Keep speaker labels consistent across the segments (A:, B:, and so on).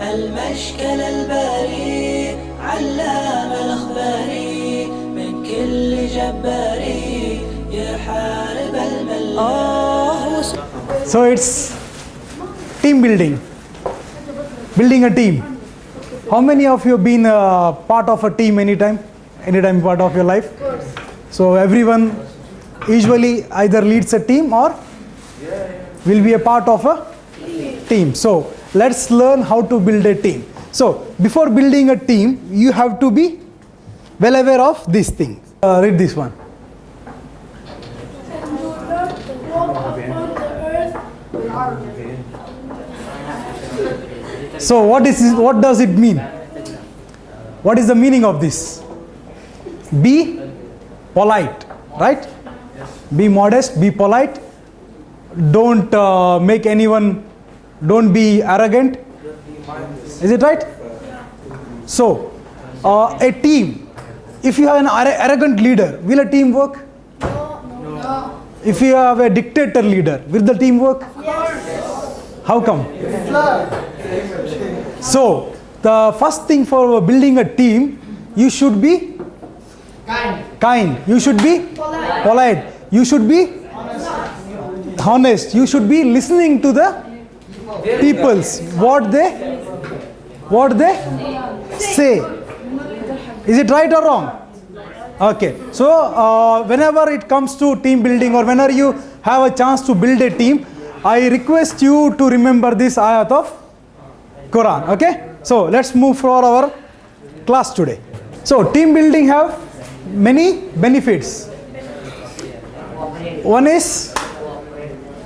A: المشكل الباري علام الأخباري من كل جباري يحارب الملا.
B: So it's team building a team. How many of you have been part of a team anytime part of your life? Of course. So everyone usually either leads a team or will be a part of a team. So let's learn how to build a team. So before building a team, you have to be well aware of this thing. Read this one. So what does it mean? What is the meaning of this? Be polite, right? Be modest, be polite. Don't make anyone, don't be arrogant. Is it right? So, a team, if you have an arrogant leader, will a team work? No. If you have a dictator leader, will the team work? Yes. How come? So, the first thing for building a team, you should be kind. You should be polite. You should be honest. You should be listening to the people's what they say. Is it right or wrong? Okay. So whenever it comes to team building or whenever you have a chance to build a team, I request you to remember this ayat of Quran. Okay. So let's move for our class today. So team building have many benefits. One is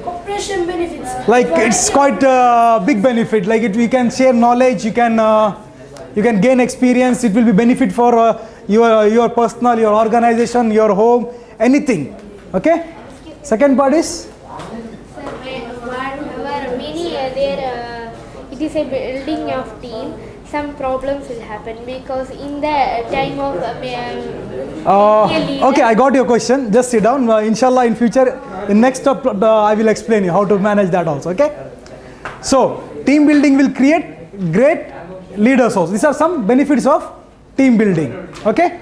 C: cooperation benefits.
B: Like it's quite a big benefit. Like you can share knowledge, you can gain experience. It will be benefit for your personal, your organization, your home, anything. Okay. Second part is.
D: It is a building of team. Some problems will happen because in the time of
B: okay, I got your question. Just sit down. Inshallah, in future, in next step, I will explain you how to manage that also. Okay. So, team building will create great leaders also. These are some benefits of team building. Okay.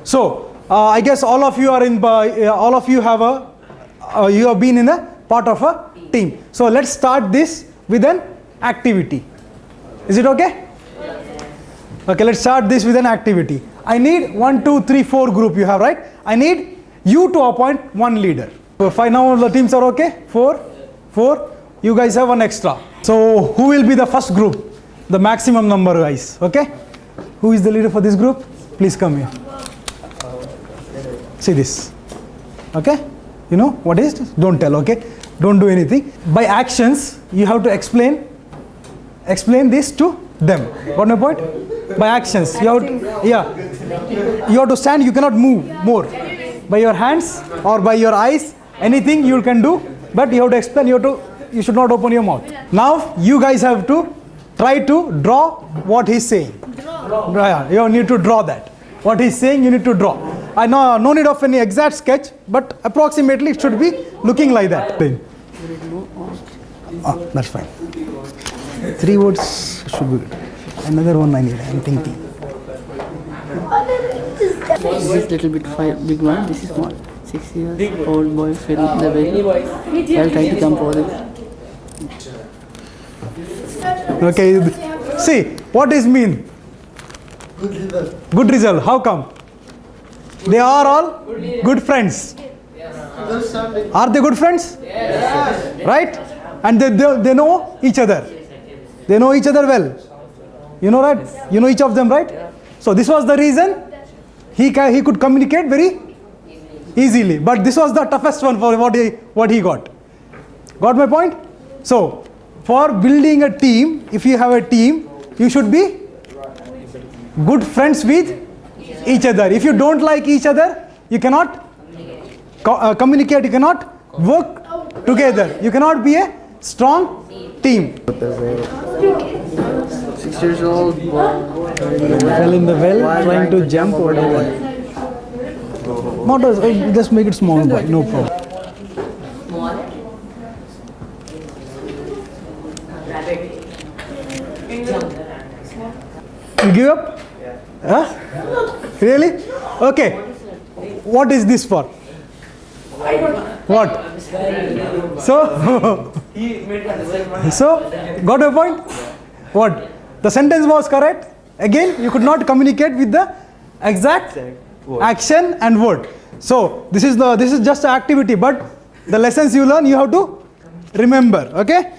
B: So, I guess all of you are in. All of you have you have been in a part of a team. So, let's start this with an activity. Is it okay? Okay, let's start this with an activity. I need 1, 2, 3, 4 group you have, right? I need you to appoint one leader. So 5 now the teams are okay? 4. You guys have one extra. So who will be the first group? The maximum number guys, okay? Who is the leader for this group? Please come here. See this. Okay? You know what is this? Don't tell, okay? Don't do anything. By actions, you have to explain this to them. Got my point? By actions, you have to stand. You cannot move more. By your hands or by your eyes, anything you can do, but you have to explain. You should not open your mouth. Now you guys have to try to draw what he's saying. You need to draw that. What he's saying, you need to draw. I know no need of any exact sketch, but approximately it should be looking like that. That's fine. 3 words should be good. Another one I need. I'm thinking.
E: This is little bit big one. This is small. 6 years old boy fell in the well while trying to jump over it.
B: Okay. See what is mean? Good result. How come? They are all good friends. Are they good friends? Yes. Right? And they know each other. They know each other well. You know, right? You know each of them, right? So this was the reason he could communicate very easily. But this was the toughest one for what he got. Got my point? So for building a team, if you have a team, you should be good friends with each other. If you don't like each other, you cannot communicate. You cannot work together. You cannot be a strong team.
E: 6 years old boy
B: Fell in the well trying to jump over the well. Not just make it small boy, no problem. You give up? Huh? Really? Okay. What is this for? What? So, got your point? What? The sentence was correct. Again, you could not communicate with the exact action and word. So this is just an activity, but the lessons you learn, you have to remember. Okay?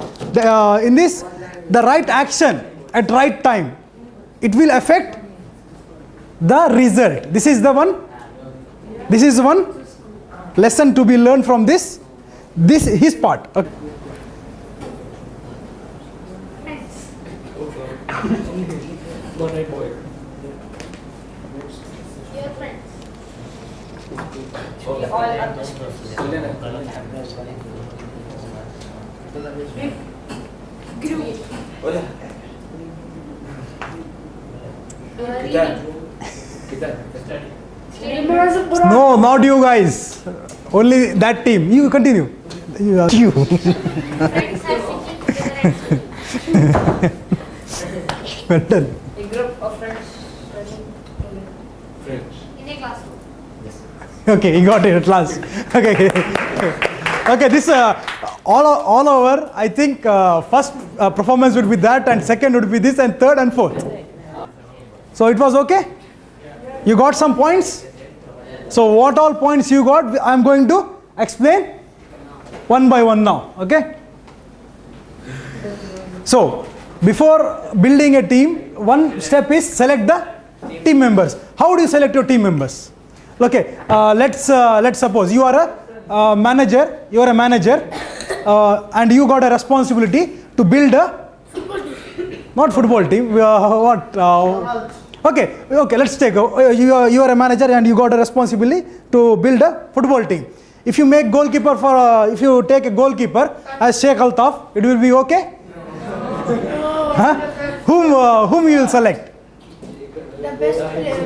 B: In this, the right action at right time, it will affect the result. This is the one. This is one lesson to be learned from this his part. Okay.
D: Your friends.
C: Memorize the Quran.
B: No, not you guys. Only that team. You continue. You.
D: Friends are sitting together and
B: Well done.
C: A group of friends studying together.
D: in a classroom.
B: Okay, he got it at last. Okay. Okay, this all over. I think first performance would be that, and second would be this, and third and fourth. So it was okay. You got some points. So what all points you got, I am going to explain one by one now. Okay. So before building a team, one step is select the team members. How do you select your team members? Okay, let's suppose you are a manager. You are a manager, and you got a responsibility to build a not football team. What? Okay. Let's take. You are a manager, and you got a responsibility to build a football team. If you make goalkeeper for, if you take a goalkeeper as Sheikh Altaf, it will be okay. Huh? Whom you will select?
C: The best player.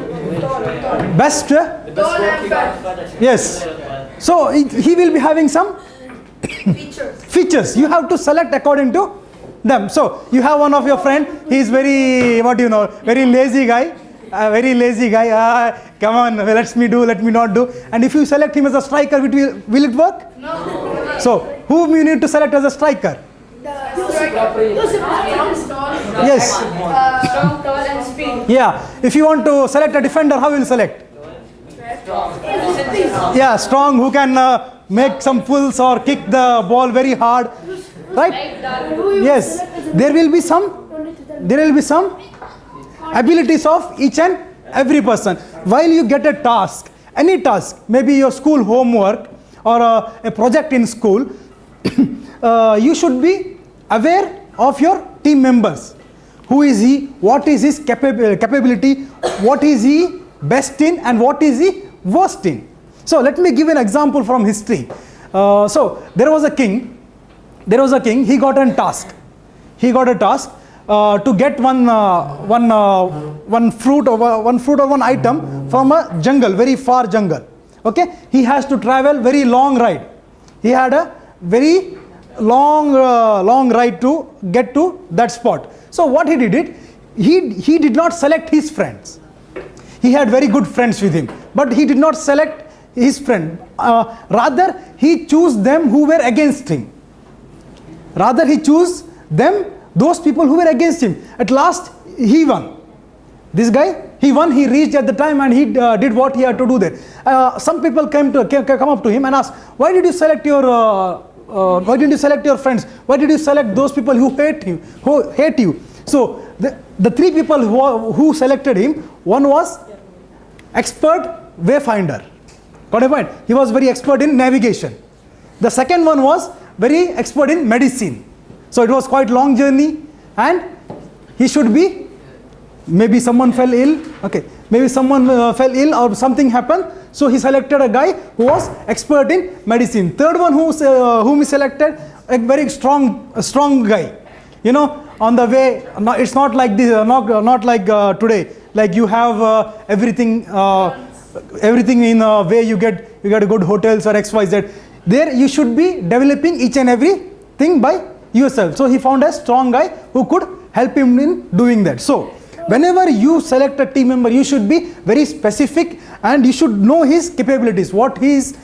B: Best.
C: Tall and fat.
B: Yes. So he will be having some
C: Features.
B: features. You have to select according to them. So you have one of your friend. He is very very lazy guy. Very lazy guy. Come on, let me not do. And if you select him as a striker, will it work?
C: No.
B: So whom you need to select as a striker? Yes.
C: Strong, tall, and speed.
B: Yeah. If you want to select a defender, how will you select? Yeah, strong, who can make some pulls or kick the ball very hard, right? Yes. There will be some abilities of each and every person. While you get a task, any task, maybe your school homework or a project in school, you should be aware of your team members. Who is he? What is his capability? What is he best in, and what is he worst in? So let me give an example from history. So there was a king. He got a task. To get one fruit or one item from a jungle, very far jungle. Okay, he has to travel very long ride. He had a very long ride to get to that spot. So what he did, he did not select his friends. He had very good friends with him, but he did not select his friend. Rather, he chose them who were against him. Those people who were against him. At last, he won. This guy, he won. He reached at the time, and he did what he had to do there. Some people come up to him and ask, "Why did you select your friends? Why did you select those people who hate you?" So the three people who selected him, one was expert wayfinder. Got a point? He was very expert in navigation. The second one was very expert in medicine. So it was quite long journey, and he should be, maybe someone fell ill. Okay, maybe someone fell ill or something happened. So he selected a guy who was expert in medicine. Third one whom he selected, a very strong guy. You know, on the way, it's not like this, not like today. Like you have everything in a way you get good hotels or XYZ. There you should be developing each and every thing by yourself. So he found a strong guy who could help him in doing that. So whenever you select a team member, you should be very specific and you should know his capabilities, what he is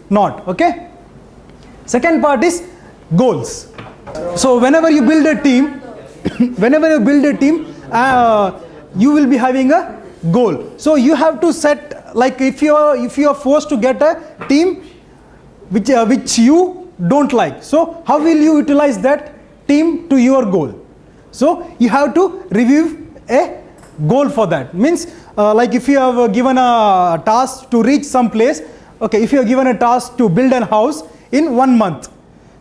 B: not. Okay. Second part is goals. So whenever you build a team, you will be having a goal. So you have to set, like if you are forced to get a team which you don't like, so how will you utilize that team to your goal? So you have to review a goal for that. Means like if you have given a task to reach some place, okay, if you are given a task to build a house in 1 month,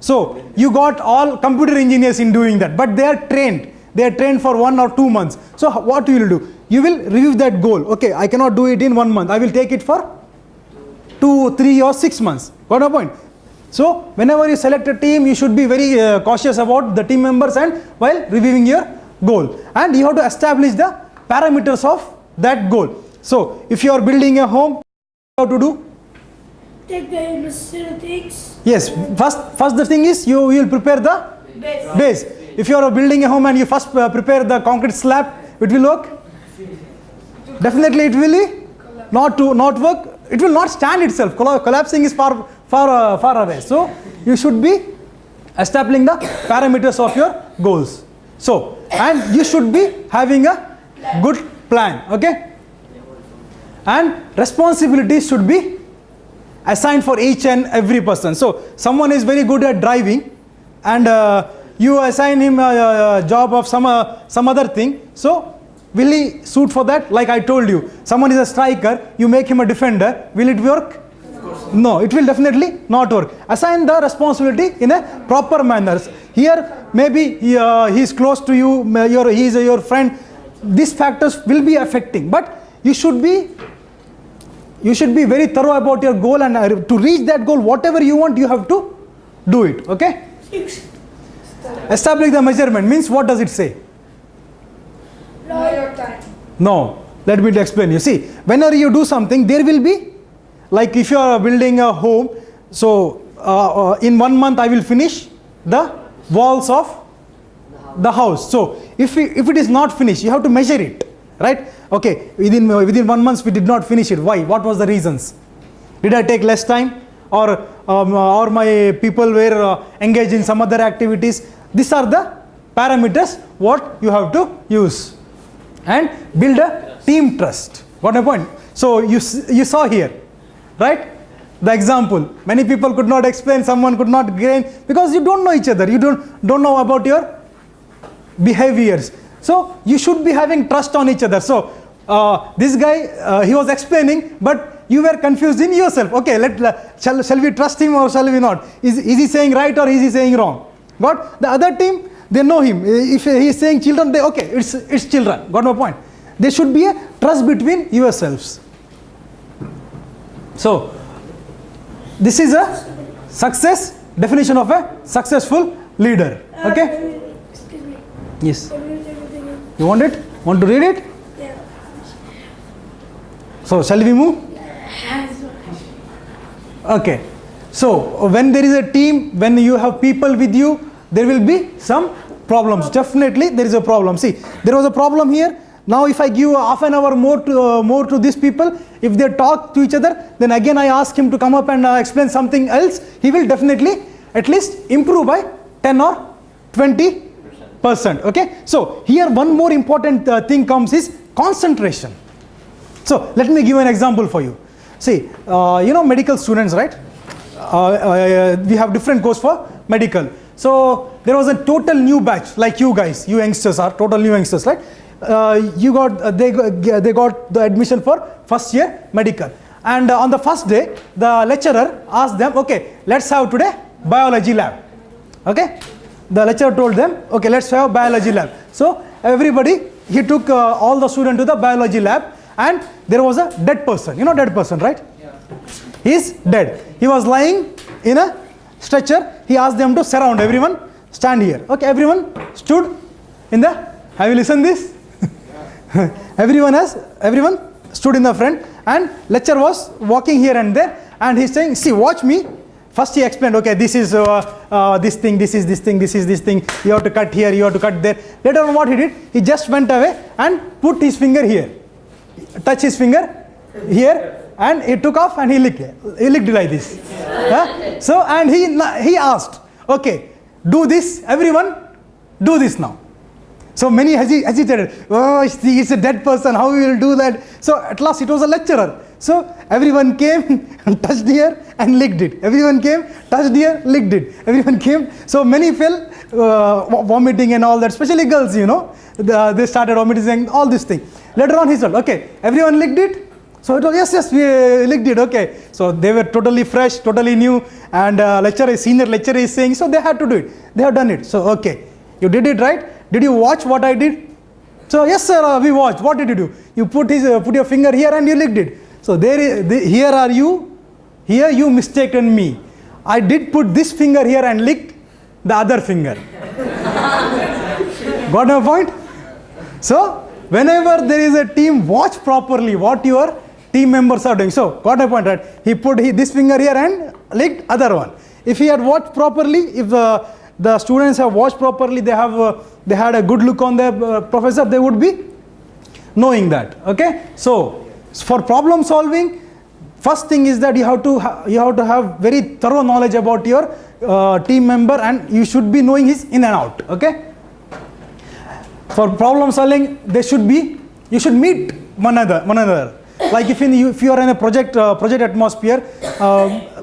B: so you got all computer engineers in doing that, but they are trained for 1 or 2 months. So what you will do? You will review that goal. Okay, I cannot do it in 1 month, I will take it for 2, 3 or 6 months. Got a point? So whenever you select a team, you should be very cautious about the team members and while reviewing your goal, and you have to establish the parameters of that goal. So if you are building a home, how to do?
C: Take the necessary things.
B: Yes, first the thing is you will prepare the base. If you are building a home and you first prepare the concrete slab, it will work? Definitely it will not work. It will not stand itself. Collapsing is far away. So you should be establishing the parameters of your goals. So, and you should be having a good plan. Okay. And responsibilities should be assigned for each and every person. So someone is very good at driving and you assign him a job of some other thing. So will he suit for that? Like I told you, someone is a striker, you make him a defender. Will it work? No, it will definitely not work. Assign the responsibility in a proper manner. Here maybe he is close to you, he is your friend. These factors will be affecting, but you should be very thorough about your goal, and to reach that goal, whatever you want, you have to do it. Okay. Establish the measurement means what does it say?
C: Know your time.
B: No, let me explain. You see, whenever you do something, there will be, like if you are building a home, so in 1 month I will finish the walls of the house. So if it is not finished, you have to measure it, right? Okay, within 1 month we did not finish it. Why? What was the reasons? Did I take less time, or my people were engaged in some other activities? These are the parameters what you have to use, and build a team trust. Got my point? So you saw here, right? The example. Many people could not explain. Someone could not gain because you don't know each other. You don't know about your behaviors. So you should be having trust on each other. So this guy he was explaining, but you were confused in yourself. Okay, shall we trust him or shall we not? Is he saying right or is he saying wrong? Got the other team, they know him. If he is saying children, they okay, it's children. Got my point? There should be a trust between yourselves. So this is a success definition of a successful leader. Okay.
C: Excuse me.
B: Yes.
C: Can you read everything?
B: You want it? Want to read it?
C: Yeah.
B: So shall we move? Okay. So when there is a team, when you have people with you, there will be some problems. Definitely there is a problem. See, there was a problem here. Now if I give half an hour more to these people, if they talk to each other, then again I ask him to come up and explain something else, he will definitely at least improve by 10 or 20%. Okay. So here one more important thing comes is concentration. So let me give an example for you. See, medical students, right? We have different course for medical. So there was a total new batch, like you guys, you youngsters are total new youngsters, right? They got the admission for first year medical, and on the first day the lecturer asked them, okay, let's have today biology lab. Okay, the lecturer told them, okay, let's have biology lab. So everybody, he took all the students to the biology lab, and there was a dead person. You know dead person, right? Yeah. He's dead. He was lying in a stretcher. He asked them to surround everyone, stand here. Okay, everyone stood in the, have you listened this? Everyone stood in the front, and lecturer was walking here and there, and he's saying, see, watch me, First he explained, okay, this is this thing, this is this thing, this is this thing. You have to cut here, you have to cut there. Later on what he did, he just went away and put his finger here. Touch his finger here and he took off and he licked it. He licked it like this. So, and he asked, okay, do this, everyone, do this now. So many hesitated. Oh, he's a dead person. How we will do that? So at last it was a lecturer. So everyone came, touched here and licked it. Everyone came, touched here, licked it. Everyone came. So many fell vomiting and all that. Especially girls, you know. They started vomiting, all this thing. Later on he said, okay, everyone licked it. So it was, yes, we licked it. Okay. So they were totally fresh, totally new. And senior lecturer is saying, so they had to do it. They have done it. So okay, you did it right. Did you watch what I did? So yes sir, we watched. What did you do? You put your finger here and you licked it. So here are you. Here you mistaken me. I did put this finger here and licked the other finger. Got my point? So whenever there is a team, watch properly what your team members are doing. So got my point, right? He put this finger here and licked other one. If he had watched properly, if the students have watched properly, they had a good look on the professor, they would be knowing that. Okay. So for problem solving, first thing is that you have to have very thorough knowledge about your team member, and you should be knowing his in and out. Okay. For problem solving, you should meet one another. Like if you are in a project atmosphere,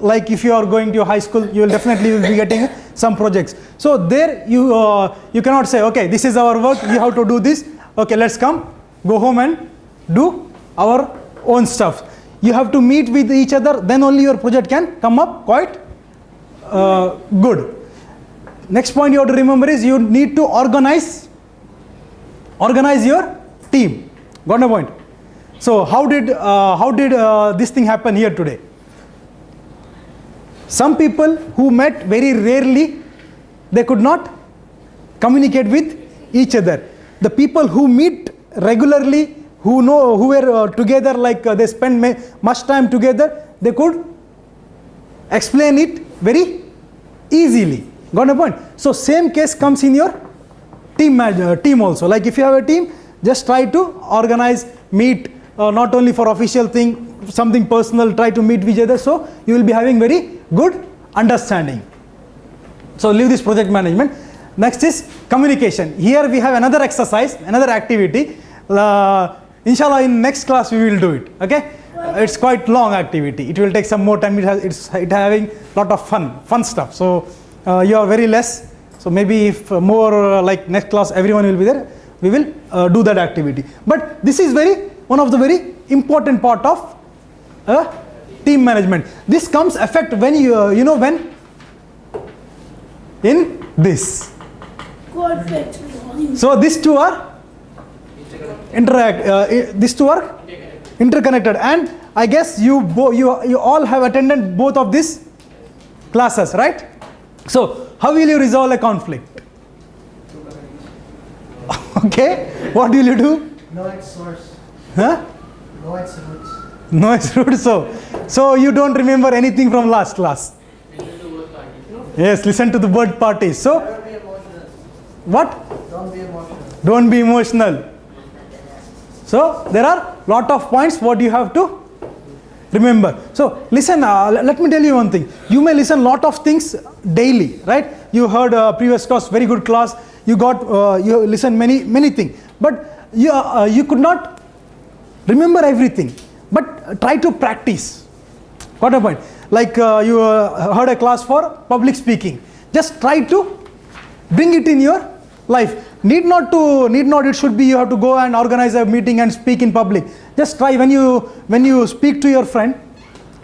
B: like if you are going to high school, you will definitely be getting some projects. So there you cannot say, okay, this is our work, we have to do this. Okay, let's go home and do our own stuff. You have to meet with each other, then only your project can come up quite good. Next point you have to remember is you need to organize your team. Got my point? So how did this thing happen here today? Some people who met very rarely, they could not communicate with each other. The people who meet regularly, who were together, like they spend much time together, they could explain it very easily. Got my point? So same case comes in your team also. Like if you have a team, just try to organize, meet, not only for official thing, something personal, try to meet with each other, so you will be having very good understanding. So leave this project management. Next is communication. Here we have another exercise, another activity. Inshallah in next class we will do it. Okay? It's quite long activity. It will take some more time. It's having lot of fun stuff. So you are very less. So maybe if more like next class everyone will be there, we will do that activity. But this is one of the very important part of team management. This comes effect when when in this. So these two are interconnected, and I guess you all have attended both of these classes, right? So how will you resolve a conflict? Okay, what will you do?
F: Know its source.
B: Huh?
F: Know its roots.
B: No, it's rude. So you don't remember anything from last class? Yes, listen to the bird parties. So
F: Don't be emotional.
B: what?
F: Don't be emotional.
B: Don't be emotional. So there are lot of points what you have to remember. So listen, let me tell you one thing. You may listen lot of things daily, right? You heard previous class, very good class. You listen many things, but you could not remember everything. But try to practice. Got a point? Like you heard a class for public speaking. Just try to bring it in your life. Need not it should be you have to go and organize a meeting and speak in public. Just try when you speak to your friend,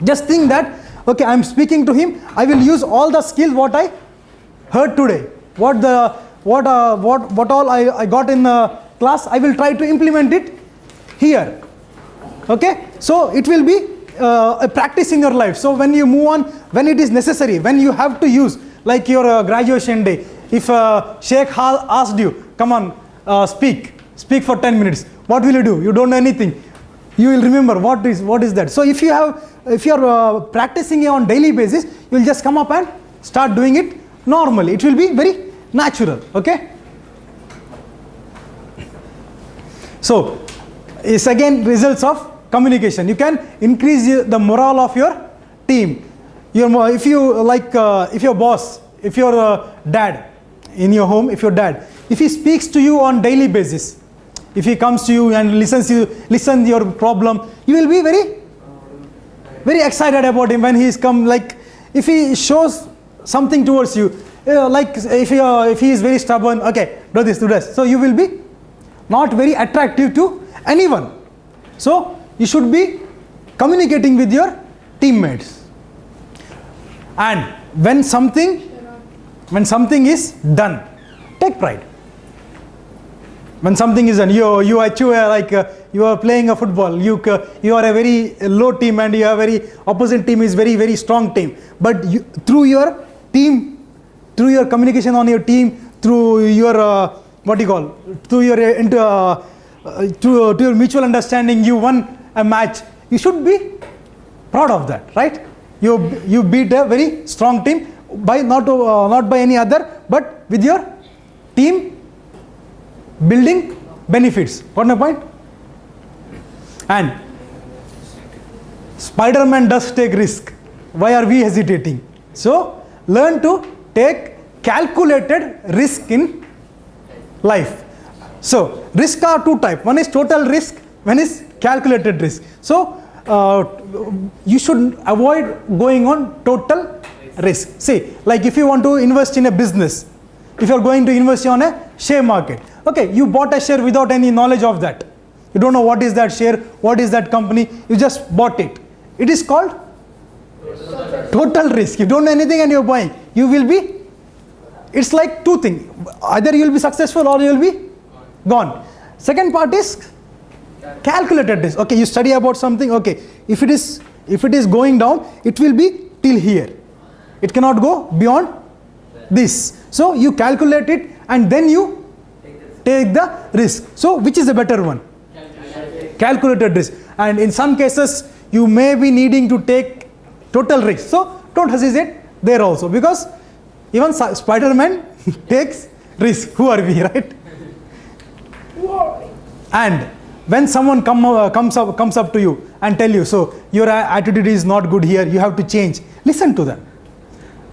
B: just think that, okay, I am speaking to him, I will use all the skills what I heard today. What all I got in class, I will try to implement it here. Okay, so it will be a practice in your life. So when you move on, when it is necessary, when you have to use, like your graduation day, if Sheikh Hal asked you, come on, speak for 10 minutes, what will you do? You don't know anything. you will remember what is that. So if you are practicing it on daily basis, you will just come up and start doing it normally. It will be very natural. Okay. So it's again results of communication. You can increase the morale of your team. If your boss, if your dad in your home, if he speaks to you on daily basis, if he comes to you and listens your problem, you will be very, very excited about him when he is come. Like if he shows something towards you, like if he is very stubborn, okay, do this. So you will be not very attractive to anyone. So you should be communicating with your teammates. And when something is done, take pride. When something is done, you achieve you are playing a football. You are a very low team and your very opposite team is very, very strong team. But through your team, through your communication on your team, through your through your mutual understanding, you won a match. You should be proud of that, right? You beat a very strong team by not by any other, but with your team building benefits. Got my point? And Spider-Man does take risk. Why are we hesitating? So learn to take calculated risk in life. So risk are two types. One is total risk, one is calculated risk. So you should avoid going on total risk. See, like if you want to invest in a business, if you are going to invest on a share market, okay, you bought a share without any knowledge of that. You don't know what is that share, what is that company, you just bought it. It is called total risk. You don't know anything and you're buying. You will be, it's like two things. Either you will be successful or you will be gone. Second part is calculated risk. Okay, you study about something. Okay, if it is going down, it will be till here. It cannot go beyond this. So you calculate it and then you take the risk. So which is the better one? Calculated risk. And in some cases you may be needing to take total risk. So don't hesitate there also, because even Spider-Man takes risk. Who are we, right? And when someone comes up to you and tell you, so your attitude is not good here, you have to change. Listen to them.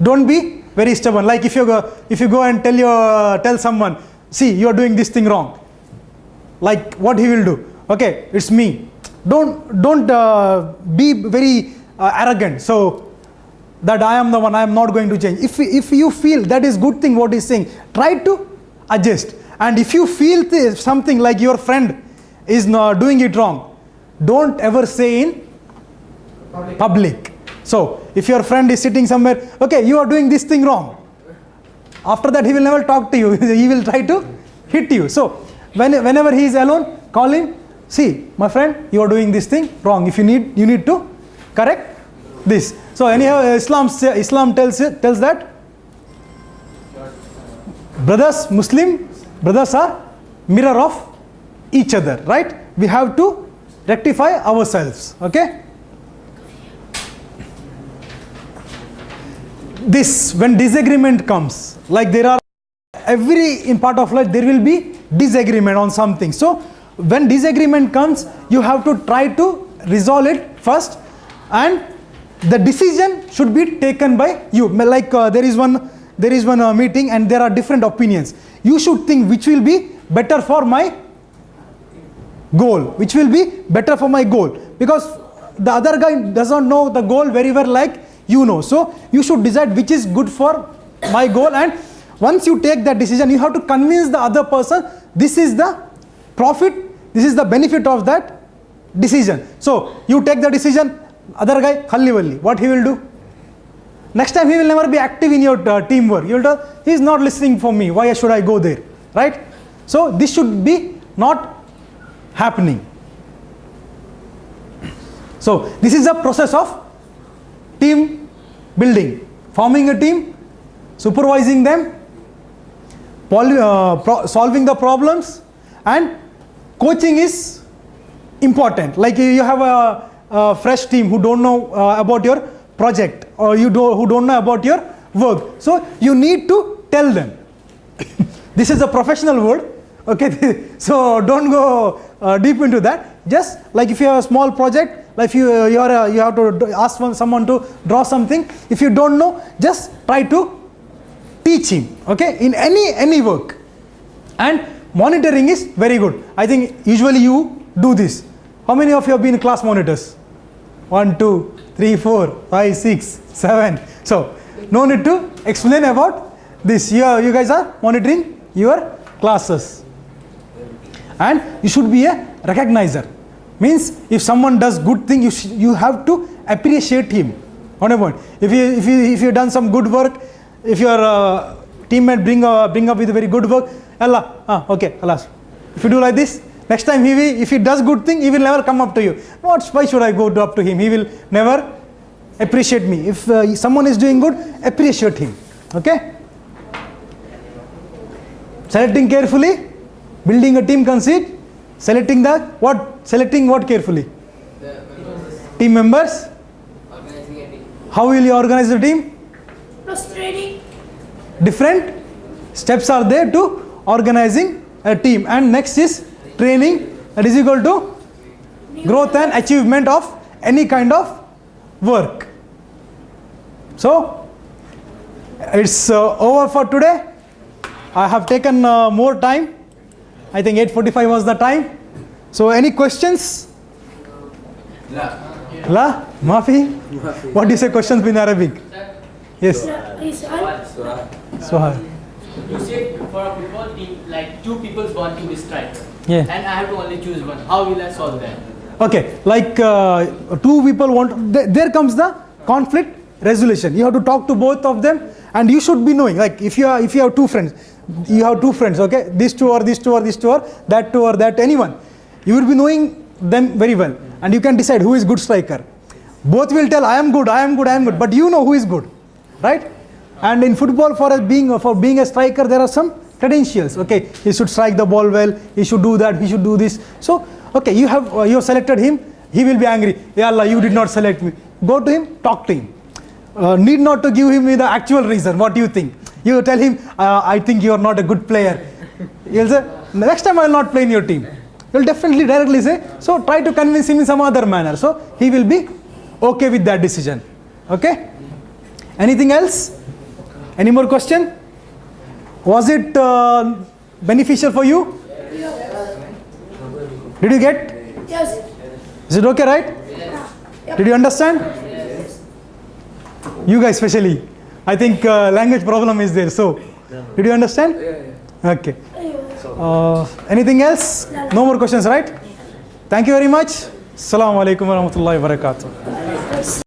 B: Don't be very stubborn. Like if you go and tell someone, see, you are doing this thing wrong. Like what he will do? Okay, it's me. Don't be very arrogant. So that I am the one, I am not going to change. If you feel that is good thing what he's saying, try to adjust. And if you feel something like your friend is not doing it wrong, don't ever say in public. So if your friend is sitting somewhere, okay, you are doing this thing wrong. After that he will never talk to you. He will try to hit you. So whenever he is alone, call him. See, my friend, you are doing this thing wrong. If you need to correct this. So anyhow, Islam tells that Muslim brothers are mirror of each other, right? We have to rectify ourselves. Okay. This, when disagreement comes, like there are in part of life there will be disagreement on something. So when disagreement comes, you have to try to resolve it first, and the decision should be taken by you. Like there is one meeting and there are different opinions. You should think which will be better for my goal, which will be better for my goal, because the other guy does not know the goal very well like you know. So you should decide which is good for my goal, and once you take that decision, you have to convince the other person this is the profit, this is the benefit of that decision. So you take the decision, other guy khalli walli, what he will do? Next time he will never be active in your teamwork. You will tell, he is not listening for me, why should I go there, right? So this should be not happening. So this is the process of team building, forming a team, supervising them, solving the problems, and coaching is important. Like you have a fresh team who don't know about your project, or who don't know about your work. So you need to tell them. This is a professional word. Okay, so don't go deep into that. Just like if you have a small project, like you have to ask someone to draw something. If you don't know, just try to teach him. Okay, in any work. And monitoring is very good. I think usually you do this. How many of you have been class monitors? 1, 2, 3, 4, 5, 6, 7. So no need to explain about this. You guys are monitoring your classes. And you should be a recognizer. Means if someone does good thing, you have to appreciate him. On a point. If you done some good work, if your teammate bring up with a very good work, Allah, okay, Allah. If you do like this, next time if he does good thing, he will never come up to you. Why should I go up to him? He will never appreciate me. If someone is doing good, appreciate him. Okay? Selecting carefully, building a team conceit, selecting what carefully? Team members.
G: Organizing a team.
B: How will you organize the team?
C: Training.
B: Different steps are there to organizing a team. And next is training, that is equal to growth and achievement of any kind of work. So it's over for today. I have taken more time. I think 8:45 was the time. So any questions? La? Mafi? What do you say questions in Arabic? Yes. Sohar.
G: You said for a football team, like 2 people want to be striker.
B: Yeah.
G: And I have to only choose one. How will I solve that?
B: Okay, like 2 people want, there comes the conflict resolution. You have to talk to both of them, and you should be knowing, like if you have 2 friends, you have 2 friends, okay, these 2 or these 2 or these 2 or that 2 or that, anyone, you will be knowing them very well, and you can decide who is good striker. Both will tell I am good, but you know who is good, right? And in football, for being a striker, there are some credentials. Okay, he should strike the ball well, he should do that, he should do this. So okay, you have selected him, he will be angry. Ya Allah, you did not select me. Go to him, talk to him. Need not to give him the actual reason. What do you think? You tell him, I think you are not a good player. He'll say, next time I will not play in your team. He'll definitely directly say. So try to convince him in some other manner. So he will be okay with that decision. Okay? Anything else? Any more question? Was it beneficial for you? Did you get?
C: Yes.
B: Is it okay, right? Did you understand? You guys especially. I think language problem is there. So, did you understand? Okay. Anything else? No more questions, right? Thank you very much. Assalamu alaikum wa rahmatullahi wa barakatuh.